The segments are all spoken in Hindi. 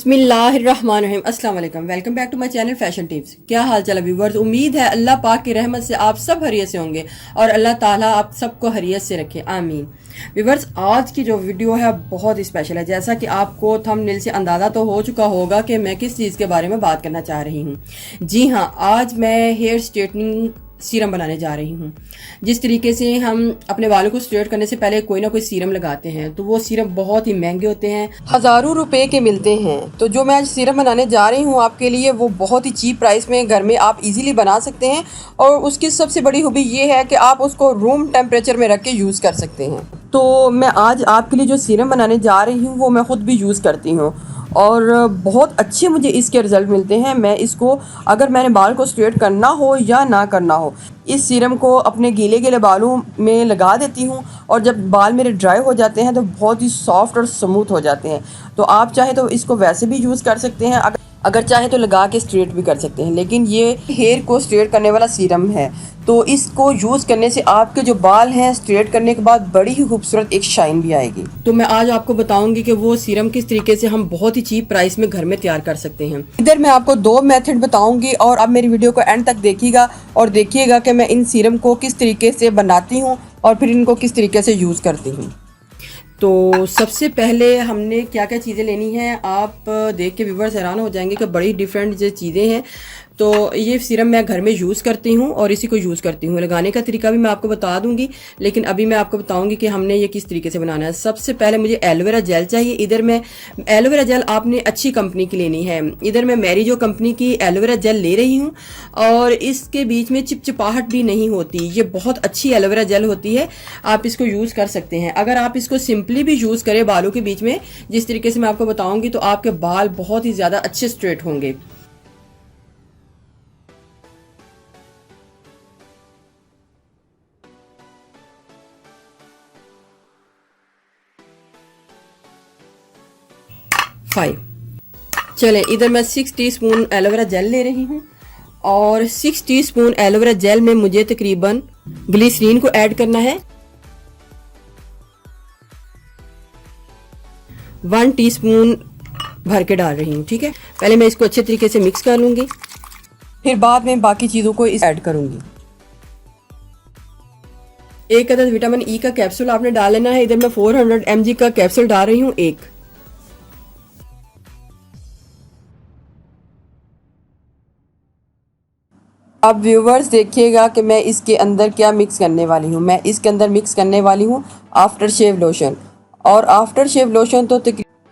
बिस्मिल्लाहिर्रहमानिर्रहीम अस्सलाम वालेकुम। Welcome back to my channel fashion tips. क्या हाल चाल है व्यूवर्स? उम्मीद है अल्लाह पाक की रहमत से आप सब हरियत से होंगे और अल्लाह ताला आप सबको हरियत से रखे, आमीन। व्यूवर्स, आज की जो वीडियो है बहुत ही स्पेशल है। जैसा कि आपको थंबनेल से अंदाज़ा तो हो चुका होगा कि मैं किस चीज़ के बारे में बात करना चाह रही हूँ। जी हाँ, आज मैं हेयर स्ट्रेटनिंग सीरम बनाने जा रही हूँ। जिस तरीके से हम अपने बालों को स्ट्रेट करने से पहले कोई ना कोई सीरम लगाते हैं, तो वो सीरम बहुत ही महंगे होते हैं, हज़ारों रुपए के मिलते हैं। तो जो मैं आज सीरम बनाने जा रही हूँ आपके लिए, वो बहुत ही चीप प्राइस में घर में आप इजीली बना सकते हैं। और उसकी सबसे बड़ी खूबी ये है कि आप उसको रूम टेम्परेचर में रख के यूज़ कर सकते हैं। तो मैं आज आपके लिए जो सीरम बनाने जा रही हूँ वो मैं ख़ुद भी यूज़ करती हूँ और बहुत अच्छे मुझे इसके रिज़ल्ट मिलते हैं। मैं इसको, अगर मैंने बाल को स्ट्रेट करना हो या ना करना हो, इस सीरम को अपने गीले गीले बालों में लगा देती हूँ और जब बाल मेरे ड्राई हो जाते हैं तो बहुत ही सॉफ्ट और स्मूथ हो जाते हैं। तो आप चाहे तो इसको वैसे भी यूज़ कर सकते हैं, अगर चाहे तो लगा के स्ट्रेट भी कर सकते हैं। लेकिन ये हेयर को स्ट्रेट करने वाला सीरम है, तो इसको यूज़ करने से आपके जो बाल हैं स्ट्रेट करने के बाद बड़ी ही खूबसूरत एक शाइन भी आएगी। तो मैं आज आपको बताऊंगी कि वो सीरम किस तरीके से हम बहुत ही चीप प्राइस में घर में तैयार कर सकते हैं। इधर मैं आपको दो मेथड बताऊंगी और आप मेरी वीडियो को एंड तक देखिएगा और देखिएगा कि मैं इन सीरम को किस तरीके से बनाती हूँ और फिर इनको किस तरीके से यूज़ करती हूँ। तो सबसे पहले हमने क्या क्या चीज़ें लेनी हैं, आप देख के व्यूवर्स हैरान हो जाएंगे कि बड़ी डिफरेंट जो चीज़ें हैं। तो ये सीरम मैं घर में यूज़ करती हूँ और इसी को यूज़ करती हूँ। लगाने का तरीका भी मैं आपको बता दूंगी, लेकिन अभी मैं आपको बताऊंगी कि हमने ये किस तरीके से बनाना है। सबसे पहले मुझे एलोवेरा जेल चाहिए। इधर मैं एलोवेरा जेल आपने अच्छी कंपनी की लेनी है। इधर मैं मैरिजो कंपनी की एलोवेरा जेल ले रही हूँ और इसके बीच में चिपचिपाहट भी नहीं होती। ये बहुत अच्छी एलोवेरा जेल होती है, आप इसको यूज़ कर सकते हैं। अगर आप इसको सिंपली भी यूज़ करें बालों के बीच में, जिस तरीके से मैं आपको बताऊंगी, तो आपके बाल बहुत ही ज़्यादा अच्छे स्ट्रेट होंगे। चलें, इधर मैं 6 टीस्पून एलोवेरा जेल ले रही हूँ और 6 टीस्पून एलोवेरा जेल में मुझे तकरीबन ग्लिसरीन को ऐड करना है। 1 टीस्पून भर के डाल रही हूँ, ठीक है। पहले मैं इसको अच्छे तरीके से मिक्स कर लूंगी, फिर बाद में बाकी चीज़ों को ऐड करूंगी। एक अदद विटामिन ई का कैप्सूल आपने डाल लेना है। इधर मैं 400 mg का कैप्सूल डाल रही हूँ, एक। अब व्यूवर्स देखिएगा कि मैं इसके अंदर क्या मिक्स करने वाली हूँ। मैं इसके अंदर मिक्स करने वाली हूँ आफ्टर शेव लोशन। और आफ्टर शेव लोशन तो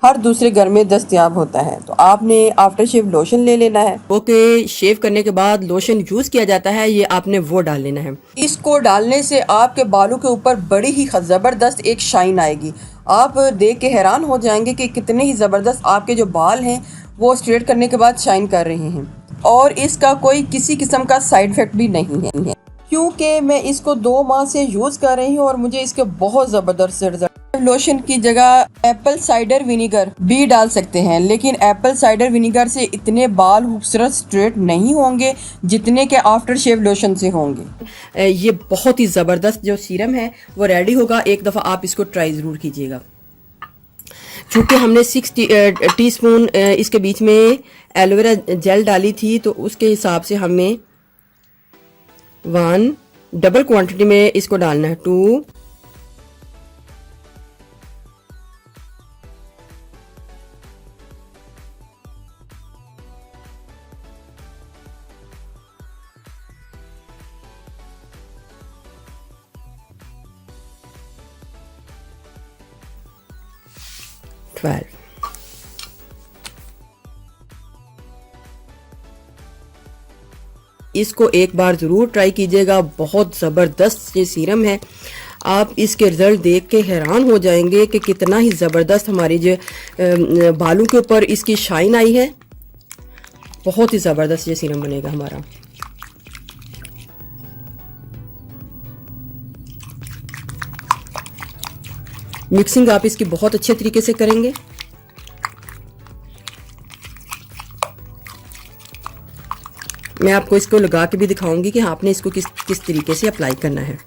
हर दूसरे घर में दस्तयाब होता है, तो आपने आफ्टर शेव लोशन ले लेना है। ओके, शेव करने के बाद लोशन यूज़ किया जाता है, ये आपने वो डाल लेना है। इसको डालने से आपके बालों के ऊपर बड़ी ही ज़बरदस्त एक शाइन आएगी। आप देख के हैरान हो जाएंगे कि कितने ही ज़बरदस्त आपके जो बाल हैं वो स्ट्रेट करने के बाद शाइन कर रहे हैं। और इसका कोई किसी किस्म का साइड इफ़ेक्ट भी नहीं है, क्योंकि मैं इसको 2 माह से यूज़ कर रही हूँ और मुझे इसके बहुत ज़बरदस्त रिजल्ट। लोशन की जगह एप्पल साइडर विनीगर भी डाल सकते हैं, लेकिन एप्पल साइडर विनीगर से इतने बाल खूबसूरत स्ट्रेट नहीं होंगे जितने के आफ्टर शेव लोशन से होंगे। ये बहुत ही ज़बरदस्त जो सीरम है वो रेडी होगा। एक दफ़ा आप इसको ट्राई ज़रूर कीजिएगा। चूँकि हमने 6 टीस्पून इसके बीच में एलोवेरा जेल डाली थी, तो उसके हिसाब से हमें 1 डबल क्वांटिटी में इसको डालना है, 2। इसको एक बार ज़रूर ट्राई कीजिएगा, बहुत ज़बरदस्त ये सीरम है। आप इसके रिज़ल्ट देख के हैरान हो जाएंगे कि कितना ही ज़बरदस्त हमारी जो बालों के ऊपर इसकी शाइन आई है। बहुत ही ज़बरदस्त ये सीरम बनेगा हमारा। मिक्सिंग आप इसकी बहुत अच्छे तरीके से करेंगे। मैं आपको इसको लगा के भी दिखाऊंगी कि आपने इसको किस तरीके से अप्लाई करना है।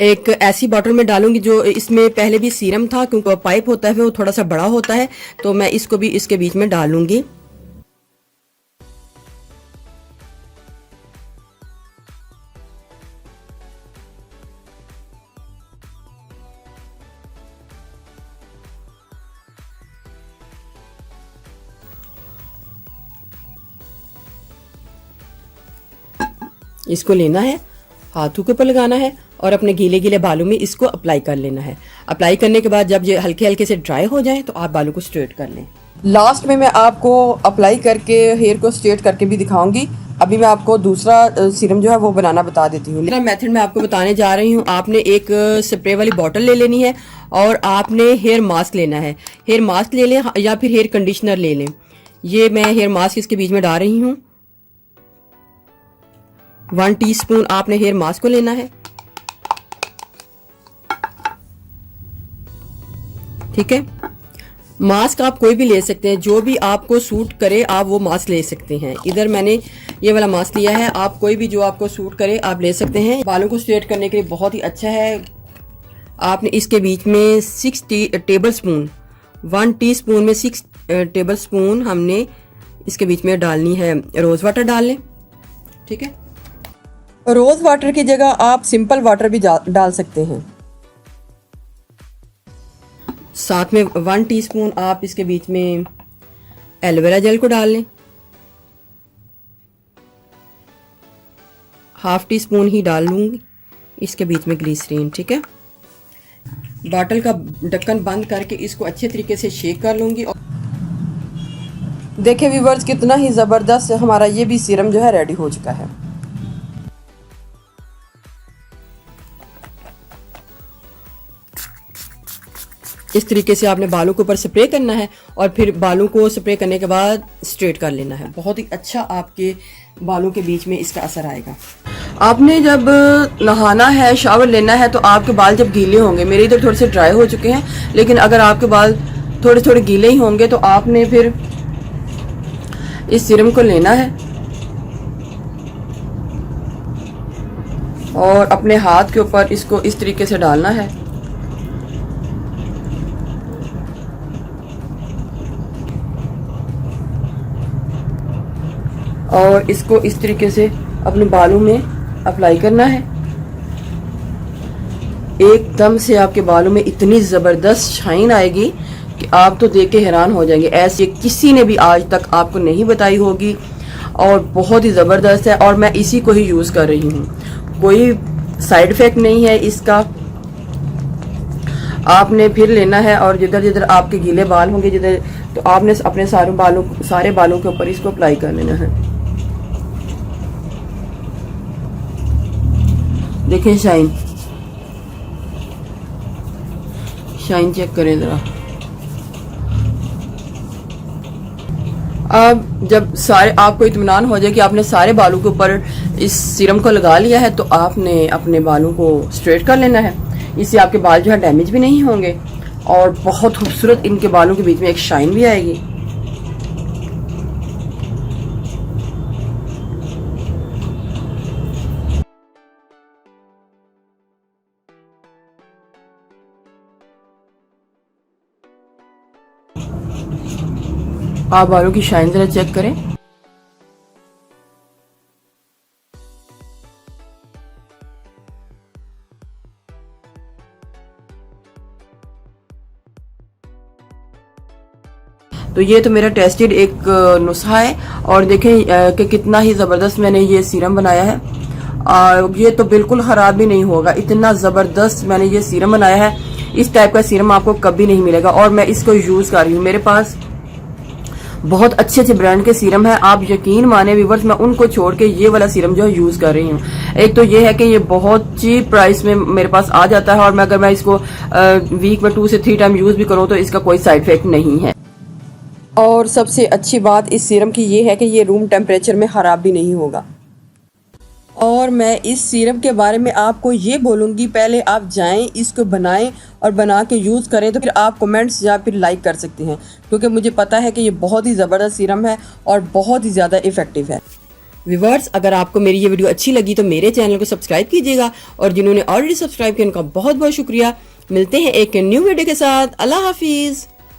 एक ऐसी बॉटल में डालूंगी जो इसमें पहले भी सीरम था, क्योंकि पाइप होता है वो थोड़ा सा बड़ा होता है, तो मैं इसको भी इसके बीच में डालूंगी। इसको लेना है, हाथों के ऊपर लगाना है और अपने गीले गीले बालों में इसको अप्लाई कर लेना है। अप्लाई करने के बाद जब ये हल्के हल्के से ड्राई हो जाए तो आप बालों को स्ट्रेट कर लें। लास्ट में मैं आपको अप्लाई करके हेयर को स्ट्रेट करके भी दिखाऊंगी। अभी मैं आपको दूसरा सीरम जो है वो बनाना बता देती हूँ। मेरा मेथड मैं आपको बताने जा रही हूँ। आपने एक स्प्रे वाली बॉटल ले लेनी है और आपने हेयर मास्क लेना है। हेयर मास्क ले लें या फिर हेयर कंडीशनर ले लें। ये मैं हेयर मास्क इसके बीच में डाल रही हूँ। 1 टीस्पून आपने हेयर मास्क को लेना है, ठीक है। मास्क आप कोई भी ले सकते हैं, जो भी आपको सूट करे आप वो मास्क ले सकते हैं। इधर मैंने ये वाला मास्क लिया है, आप कोई भी जो आपको सूट करे आप ले सकते हैं। बालों को स्ट्रेट करने के लिए बहुत ही अच्छा है। आपने इसके बीच में 6 टेबल स्पून, 1 टीस्पून में 6 टेबल स्पून हमने इसके बीच में डालनी है। रोज वाटर डाल लें, ठीक है। रोज वाटर की जगह आप सिंपल वाटर भी डाल सकते हैं। साथ में 1 टीस्पून आप इसके बीच में एलोवेरा जेल को डाल लें। 1/2 टीस्पून ही डाल लूंगी इसके बीच में ग्लिसरीन, ठीक है। बॉटल का ढक्कन बंद करके इसको अच्छे तरीके से शेक कर लूंगी। और देखिए व्यूअर्स, कितना ही ज़बरदस्त हमारा ये भी सीरम जो है रेडी हो चुका है। इस तरीके से आपने बालों के ऊपर स्प्रे करना है और फिर बालों को स्प्रे करने के बाद स्ट्रेट कर लेना है। बहुत ही अच्छा आपके बालों के बीच में इसका असर आएगा। आपने जब नहाना है, शावर लेना है, तो आपके बाल जब गीले होंगे, मेरे इधर थोड़े से ड्राई हो चुके हैं, लेकिन अगर आपके बाल थोड़े थोड़े गीले ही होंगे तो आपने फिर इस सीरम को लेना है और अपने हाथ के ऊपर इसको इस तरीके से डालना है। और इसको इस तरीके से अपने बालों में अप्लाई करना है। एकदम से आपके बालों में इतनी ज़बरदस्त शाइन आएगी कि आप तो देख के हैरान हो जाएंगे। ऐसे किसी ने भी आज तक आपको नहीं बताई होगी और बहुत ही ज़बरदस्त है। और मैं इसी को ही यूज़ कर रही हूँ, कोई साइड इफ़ेक्ट नहीं है इसका। आपने फिर लेना है और जिधर जिधर आपके गीले बाल होंगे, जिधर, तो आपने अपने सारे बालों के ऊपर इसको अप्लाई कर लेना है। देखें शाइन चेक करें ज़रा। अब जब सारे आपको इत्मीनान हो जाए कि आपने सारे बालों के ऊपर इस सीरम को लगा लिया है, तो आपने अपने बालों को स्ट्रेट कर लेना है। इससे आपके बाल जो है डैमेज भी नहीं होंगे और बहुत खूबसूरत इनके बालों के बीच में एक शाइन भी आएगी। आप बालों की शाइन जरा चेक करें। तो ये तो मेरा टेस्टेड एक नुस्खा है और देखें कि कितना ही ज़बरदस्त मैंने ये सीरम बनाया है। ये तो बिल्कुल ख़राब भी नहीं होगा, इतना ज़बरदस्त मैंने ये सीरम बनाया है। इस टाइप का सीरम आपको कभी नहीं मिलेगा और मैं इसको यूज़ कर रही हूँ। मेरे पास बहुत अच्छे अच्छे ब्रांड के सीरम है, आप यकीन माने व्यूअर्स, मैं उनको छोड़ के ये वाला सीरम जो है यूज़ कर रही हूँ। एक तो ये है कि ये बहुत चीप प्राइस में मेरे पास आ जाता है और अगर मैं इसको वीक में 2 से 3 टाइम यूज़ भी करूँ तो इसका कोई साइड इफेक्ट नहीं है। और सबसे अच्छी बात इस सीरम की ये है कि ये रूम टेम्परेचर में ख़राब भी नहीं होगा। और मैं इस सीरम के बारे में आपको ये बोलूँगी, पहले आप जाएं, इसको बनाएं और बना के यूज़ करें, तो फिर आप कमेंट्स या फिर लाइक कर सकते हैं, क्योंकि मुझे पता है कि ये बहुत ही ज़बरदस्त सीरम है और बहुत ही ज़्यादा इफ़ेक्टिव है। व्यूवर्स, अगर आपको मेरी ये वीडियो अच्छी लगी तो मेरे चैनल को सब्सक्राइब कीजिएगा, और जिन्होंने ऑलरेडी सब्सक्राइब किया उनका बहुत बहुत शुक्रिया। मिलते हैं एक न्यू वीडियो के साथ। अल्लाह हाफिज़।